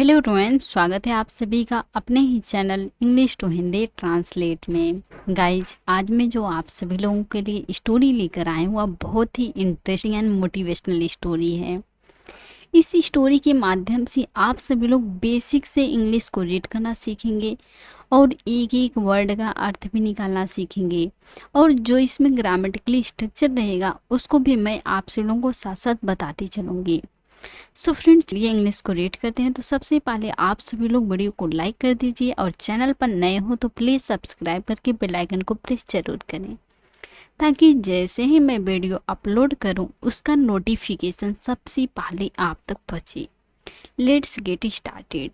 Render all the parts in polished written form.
Hello everyone, स्वागत है आप सभी का अपने ही channel English to Hindi translate में। गाइज, आज मैं जो आप सभी लोगों के लिए स्टोरी लेकर आए हूँ वह बहुत ही इंटरेस्टिंग एंड मोटिवेशनल स्टोरी है। इस स्टोरी के माध्यम से आप सभी लोग बेसिक से इंग्लिश को रीड करना सीखेंगे और एक एक वर्ड का अर्थ भी निकालना सीखेंगे, और जो इसमें ग्रामेटिकली स्ट्रक्चर रहेगा उसको भी मैं आप सभी लोगों को साथ साथ बताती चलूँगी। सो फ्रेंड्स, चलिए इंग्लिश को रीड करते हैं। तो सबसे पहले आप सभी लोग वीडियो को लाइक कर दीजिए और चैनल पर नए हो तो प्लीज़ सब्सक्राइब करके बेल आइकन को प्रेस जरूर करें, ताकि जैसे ही मैं वीडियो अपलोड करूं उसका नोटिफिकेशन सबसे पहले आप तक पहुंचे। Let's get started.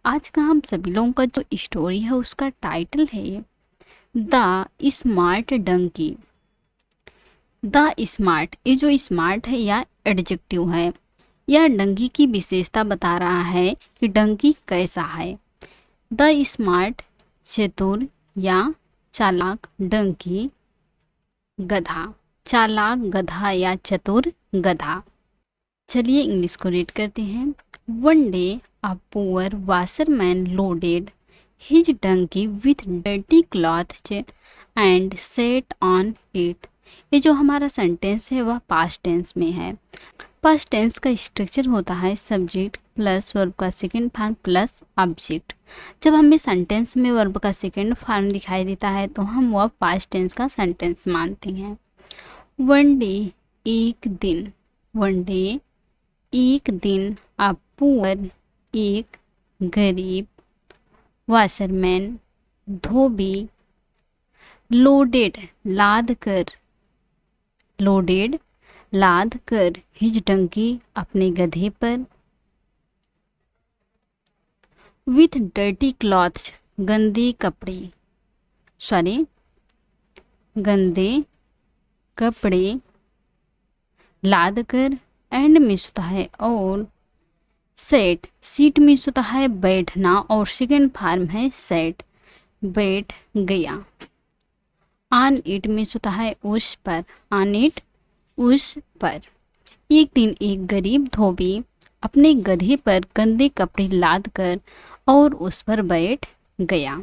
आज का हम सभी लोगों का जो स्टोरी है उसका टाइटल है the smart donkey. The smart, ये जो स्मार्ट है या एडजेक्टिव है, यह डंकी की विशेषता बता रहा है कि डंकी कैसा है। द स्मार्ट, चतुर या चालाक डंकी, गधा, चालाक गधा या चतुर गधा। चलिए इंग्लिश को रीड करते हैं। One day a poor washerman loaded his donkey with dirty clothes and sat on it. ये जो हमारा सेंटेंस है वह पास्ट टेंस में है। पास्ट टेंस का स्ट्रक्चर होता है सब्जेक्ट प्लस वर्ब का सेकंड फॉर्म प्लस ऑब्जेक्ट। जब हमें सेंटेंस में वर्ब का सेकंड फॉर्म दिखाई देता है तो हम वह पास्ट टेंस का सेंटेंस मानते हैं। वन डे, एक दिन, वन डे एक दिन, अ पुअर एक गरीब, वाशरमैन धोबी, लोडेड लाद कर, लोडेड लाद कर, हिज डंकी अपने गधे पर, विथ डर्टी क्लॉथ्स गंदे कपड़े, सॉरी गंदे कपड़े, लाद कर, एंड में होता है और, सेट सीट में होता है बैठना और सेकेंड फॉर्म है सेट बैठ गया। ऑन इट में होता है उस पर, ऑन इट उस पर। एक दिन एक गरीब धोबी अपने गधे पर गंदे कपड़े लाद कर और उस पर बैठ गया।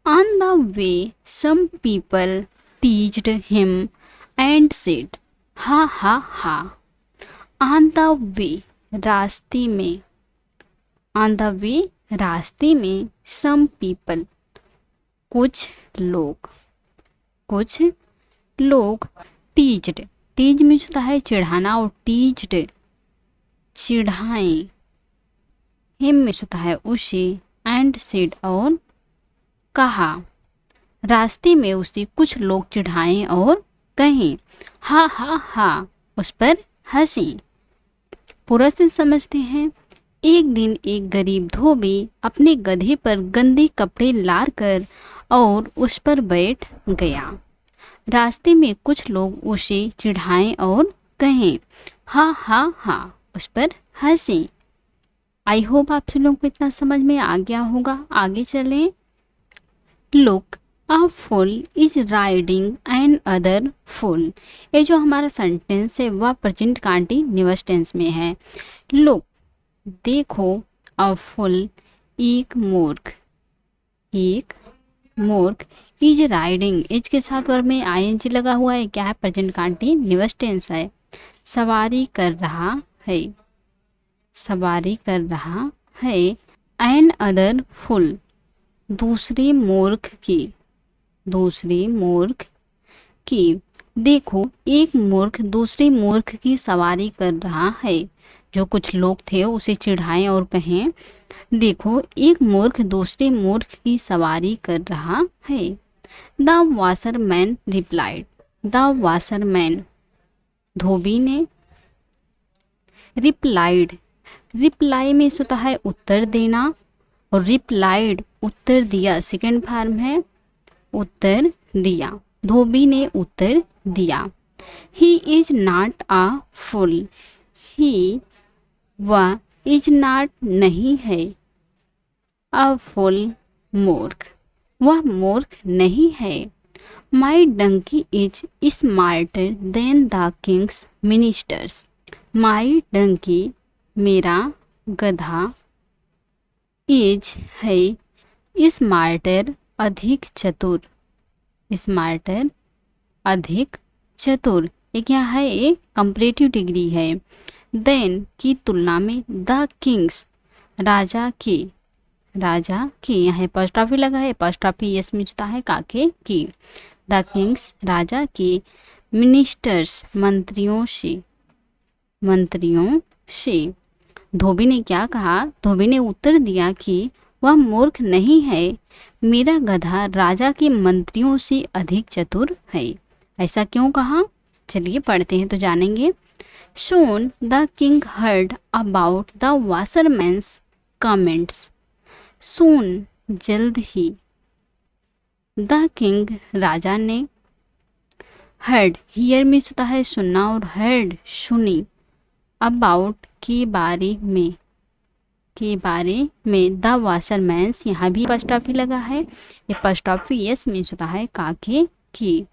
On the way some people teased him and said ha ha हा। ऑन द वे रास्ते में, ऑन द वे रास्ते में, सम पीपल कुछ लोग, कुछ लोग, टीज्ड, टीज में होता है चिढ़ाना और टीज्ड चिढ़ाएं, हिम में होता है उसे, एंड सेड और कहा, रास्ते में उसे कुछ लोग चिढ़ाएं और कहें हा हा हा, उस पर हंसी। पूरा से समझते हैं। एक दिन एक गरीब धोबी अपने गधे पर गंदे कपड़े लाद कर और उस पर बैठ गया। रास्ते में कुछ लोग उसे चिढ़ाएं और कहें हा हा हा, उस पर हंसी। आई होप आप सब लोगों को इतना समझ में आ गया होगा। आगे चलें। Look, a fool is riding another fool. ये जो हमारा सेंटेंस है वह प्रेजेंट कंटीन्यूअस टेंस में है। लुक, देखो, अ फुल एक मूर्ख, एक मूर्ख, इज राइडिंग, इज के साथ वर्ब में आईएनजी लगा हुआ है। क्या है? प्रेजेंट कंटीन्यूअस टेंस है। सवारी कर रहा है, सवारी कर रहा है। एन अदर फुल, दूसरे मूर्ख की, दूसरे मूर्ख की। देखो, एक मूर्ख दूसरे मूर्ख की सवारी कर रहा है। जो कुछ लोग थे उसे चिढ़ाएं और कहें देखो, एक मूर्ख दूसरे मूर्ख की सवारी कर रहा है। The washerman replied, the washerman धोबी ने, रिप्लाइड, रिप्लाई में होता है उत्तर देना और रिप्लाइड उत्तर दिया, सेकेंड फॉर्म है उत्तर दिया। धोबी ने उत्तर दिया। He is not a fool, he वह, इज नॉट नहीं है, अ फुल मूर्ख, वह मूर्ख नहीं है। My donkey is smarter than the king's ministers. My donkey, मेरा गधा, इज है स्मार्टर अधिक चतुर, स्मार्टर अधिक चतुर। ये क्या है, एक कंपैरेटिव डिग्री है। देन की तुलना में, द किंग्स राजा के, राजा के यहाँ एपॉस्ट्रॉफी लगा है, एपॉस्ट्रॉफी यस में जुता है काके की। द किंग्स राजा के मिनिस्टर्स मंत्रियों से, मंत्रियों से। धोबी ने क्या कहा, धोबी ने उत्तर दिया कि वह मूर्ख नहीं है, मेरा गधा राजा के मंत्रियों से अधिक चतुर है। ऐसा क्यों कहा, चलिए पढ़ते हैं तो जानेंगे। Soon the king heard about the washerman's comments, soon जल्द ही, द किंग राजा ने, हर्ड हियर में होता है सुनना और हर्ड सुनी, अबाउट के बारे में, के बारे में, द वाशरमैन्स यहाँ भी एपॉस्ट्रॉफी लगा है, एपॉस्ट्रॉफी यस में होता है काके की।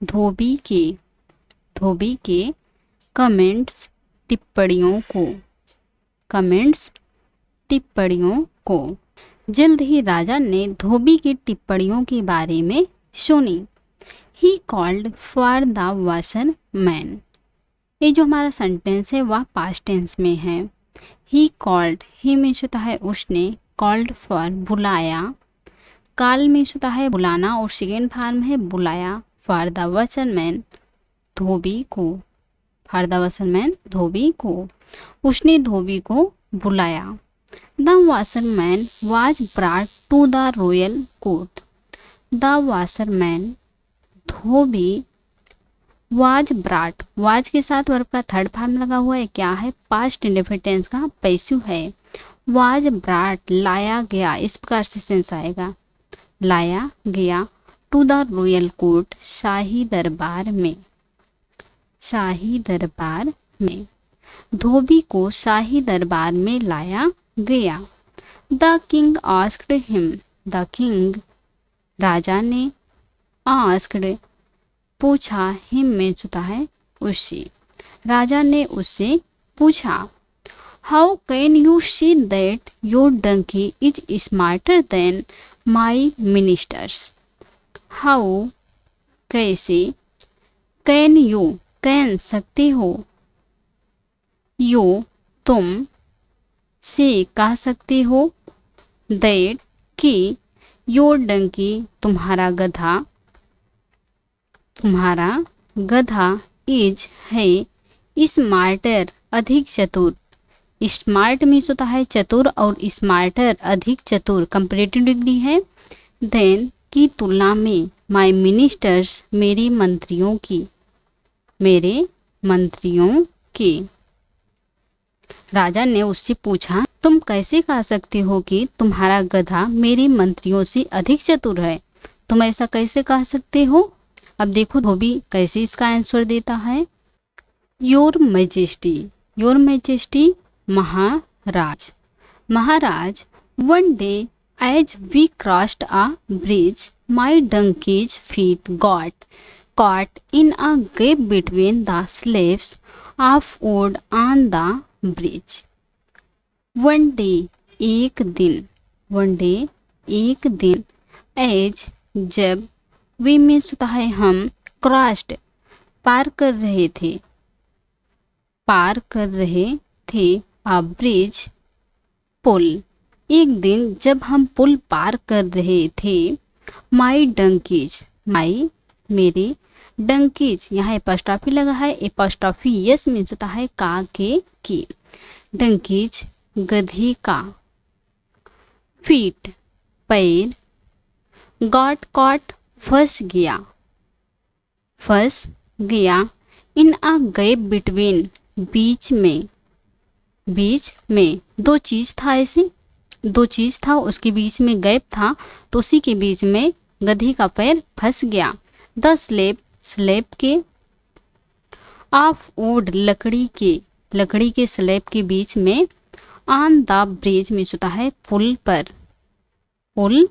धोबी के, धोबी के कमेंट्स टिप्पणियों को, कमेंट्स टिप्पणियों को। जल्द ही राजा ने धोबी की टिप्पणियों के बारे में सुनी। He called for the washerman, ये जो हमारा सेंटेंस है वह पास्ट टेंस में है। ही कॉल्ड, ही में होता है उसने, कॉल्ड फॉर बुलाया, काल में होता है बुलाना और सेकेंड फॉर्म है बुलाया, फॉर द वाशरमैन धोबी को, फॉर द वाशरमैन धोबी को, उसने धोबी को बुलाया। The washerman was brought to the royal court, the washerman धोबी, वाज ब्रॉट, वाज के साथ वर्ब का थर्ड फॉर्म लगा हुआ है, क्या है, पास्ट इंडेफिनिट टेंस का पैसिव है। वाज ब्रॉट लाया गया, इस प्रकार से सेंस आएगा, लाया गया, टू द रॉयल कोर्ट शाही दरबार में, शाही दरबार में, धोबी को शाही दरबार में लाया गया। The king asked him, the king राजा ने, आस्क्ड पूछा, हिम में जुता है उससे, राजा ने उससे पूछा। How can you see that your donkey is smarter than my ministers, how कैसे, कैन यू कैन सकते हो, यू तुम, से कह सकते हो, दैट कि, योर डंकी तुम्हारा गधा, तुम्हारा गधा, इज है स्मार्टर अधिक चतुर, स्मार्ट मीन्स होता है चतुर और स्मार्टर अधिक चतुर कंपैरेटिव डिग्री है। देन की तुलना में, माय मिनिस्टर्स मेरी मंत्रियों की, मेरे मंत्रियों की। राजा ने उससे पूछा, तुम कैसे कह सकते हो कि तुम्हारा गधा मेरे मंत्रियों से अधिक चतुर है, तुम ऐसा कैसे कह सकते हो। अब देखो धोबी कैसे इसका आंसर देता है। योर मैजेस्टी, योर मैजेस्टी महाराज, महाराज, one day as we crossed a bridge my donkey's feet got caught in a gap between the slabs of wood on the bridge. One day, एक दिन, one day, एक दिन, as जब, we means होता है हम, crossed पार कर रहे थे, पार कर रहे थे, a bridge पुल, एक दिन जब हम पुल पार कर रहे थे, my donkeys, my मेरे, डंकीज यहाँ एपॉस्ट्रॉफी लगा है, एपॉस्ट्रॉफी यस मीन्स होता है का के की, डंकीज गधी का, फीट पैर, गॉट कॉट फंस गया, फंस गया, इन अ गैप बिटवीन बीच में, बीच में दो चीज था, ऐसे दो चीज था उसके बीच में गैप था तो उसी के बीच में गधी का पैर फंस गया। द स्लेब, स्लेब के, ऑफ वुड लकड़ी के, लकड़ी के स्लेब के बीच में, ऑन द ब्रिज में होता है पुल पर, पुल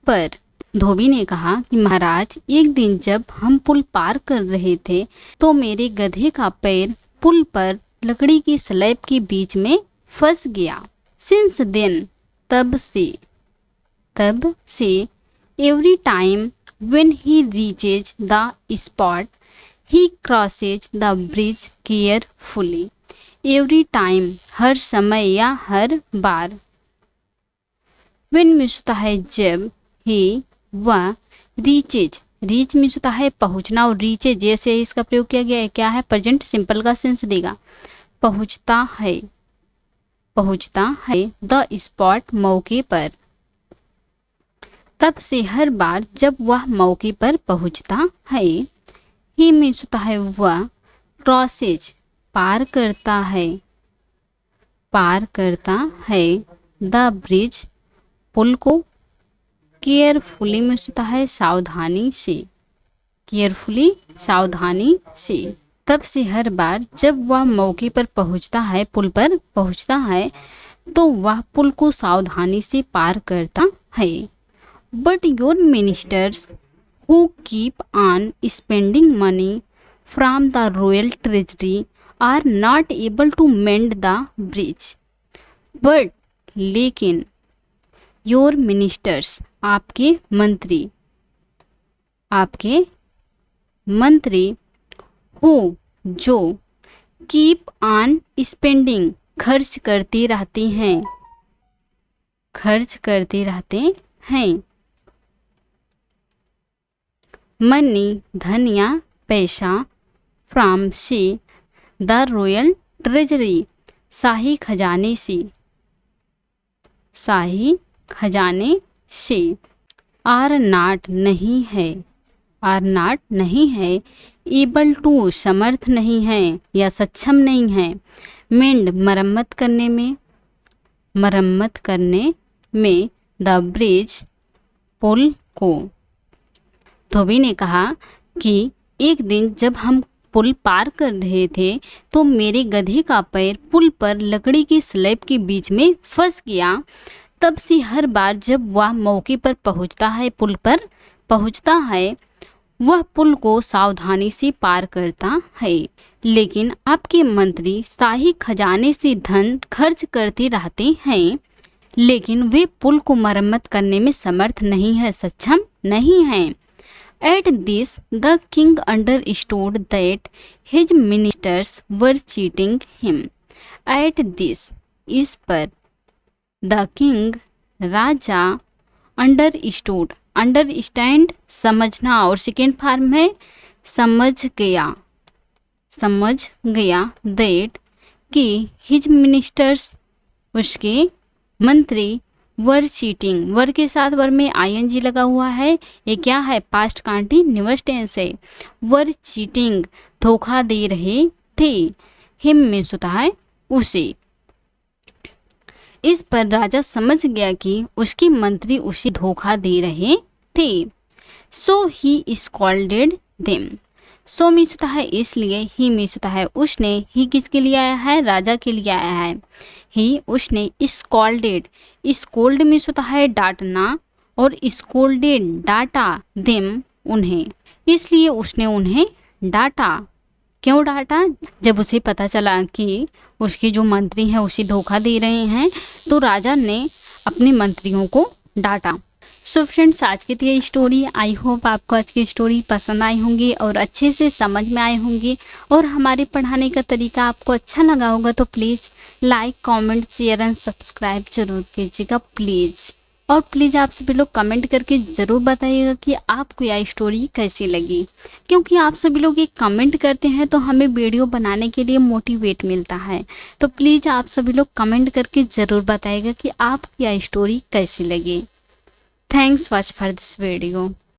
पर। धोबी ने कहा कि महाराज एक दिन जब हम पुल पार कर रहे थे तो मेरे गधे का पैर पुल पर लकड़ी की स्लेब के बीच में फंस गया। सिंस देन, तब से every time when he reaches the spot he crosses the bridge carefully। every time हर समय या हर बार। when मीन्स होता है जब, he वह, reaches रीच मीन्स होता है पहुंचना, और रीचेज जैसे इसका प्रयोग किया गया है क्या है, प्रेजेंट सिंपल का सेंस देगा। पहुंचता है द स्पॉट मौके पर। तब से हर बार जब वह मौके पर पहुंचता है। ही मीन्स होता है वह, क्रॉसेज पार करता है द ब्रिज पुल को। केयरफुली मीन्स होता है सावधानी से। तब से हर बार जब वह मौके पर पहुंचता है, पुल पर पहुंचता है, तो वह पुल को सावधानी से पार करता है। But your ministers who keep on spending money from the royal treasury are not able to mend the bridge. But लेकिन, योर मिनिस्टर्स आपके मंत्री हो जो कीप ऑन स्पेंडिंग खर्च करते रहते हैं। मनी धन या पैसा, फ्रॉम से द रॉयल ट्रेजरी शाही खजाने से। आर नाट नहीं है एबल टू समर्थ नहीं है या सक्षम नहीं है, मेंड मरम्मत करने में द ब्रिज पुल को। धोबी ने कहा कि एक दिन जब हम पुल पार कर रहे थे तो मेरे गधे का पैर पुल पर लकड़ी की स्लैब के बीच में फंस गया। तब से हर बार जब वह मौके पर पहुंचता है वह पुल को सावधानी से पार करता है। लेकिन आपके मंत्री शाही खजाने से धन खर्च करते रहते हैं, लेकिन वे पुल को मरम्मत करने में समर्थ नहीं है, सक्षम नहीं हैं। At this, the king understood that his ministers were cheating him. At this, इस पर, the king राजा, understand समझना, और सेकेंड फॉर्म है समझ गया that कि his ministers उसके मंत्री वर चीटिंग, वर के साथ वर में आईएनजी लगा हुआ है, ये क्या है, पास्ट कंटीन्यूअस टेंस है। वर चीटिंग धोखा दे रहे थे। हिम मीन्स होता है उसे। इस पर राजा समझ गया कि उसके मंत्री उसे धोखा दे रहे थे। सो ही स्कॉल्डेड देम। सो मीन्स होता है इसलिए, ही मीन्स होता है उसने, ही किसके लिए आया है, राजा के लिए आया है। ही उसने स्कॉल्डेड, स्कोल्ड मीन्स होता है डांटना, और स्कोल्डेड डांटा देम उन्हें, इसलिए उसने उन्हें डांटा। क्यों डांटा, जब उसे पता चला कि उसके जो मंत्री हैं उसे धोखा दे रहे हैं, तो राजा ने अपने मंत्रियों को डांटा। सो फ्रेंड्स, आज की ये स्टोरी, आई होप आपको आज की स्टोरी पसंद आई होंगी और अच्छे से समझ में आए होंगी, और हमारे पढ़ाने का तरीका आपको अच्छा लगा होगा तो please like, comment, share and subscribe जरूर कीजिएगा प्लीज़। और प्लीज़ आप सभी लोग कमेंट करके ज़रूर बताइएगा कि आपको यह स्टोरी कैसी लगी, क्योंकि आप सभी लोग ये कमेंट करते हैं तो हमें वीडियो बनाने के लिए मोटिवेट मिलता है। तो प्लीज़ आप सभी लोग कमेंट करके ज़रूर बताइएगा कि आपको यह स्टोरी कैसी लगी। Thanks for this video.